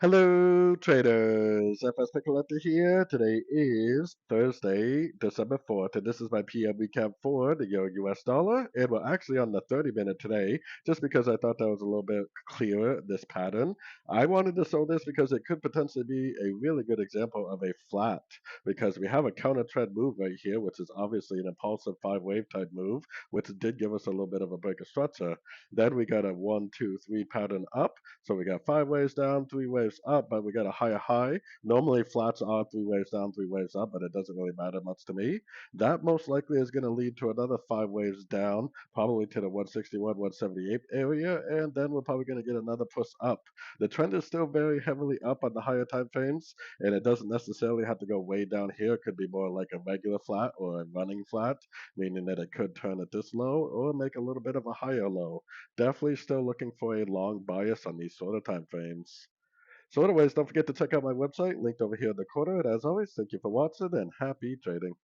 Hello, traders. FX Pip Collector here. Today is Thursday, December 4th, and this is my PM recap for the Euro US dollar. And we're actually on the 30-minute today, just because I thought that was a little bit clearer, this pattern. I wanted to show this because it could potentially be a really good example of a flat, because we have a counter trend move right here, which is obviously an impulsive five-wave type move, which did give us a little bit of a break of structure. Then we got a 1, 2, 3 pattern up. So we got five waves down, three waves up, but we got a higher high. Normally flats are three waves down, three waves up, but it doesn't really matter much to me. That most likely is going to lead to another five waves down, probably to the 161, 178 area, and then we're probably going to get another push up. The trend is still very heavily up on the higher time frames, and it doesn't necessarily have to go way down here. It could be more like a regular flat or a running flat, meaning that it could turn at this low or make a little bit of a higher low. Definitely still looking for a long bias on these sort of time frames. So anyways, don't forget to check out my website linked over here in the corner. And as always, thank you for watching and happy trading.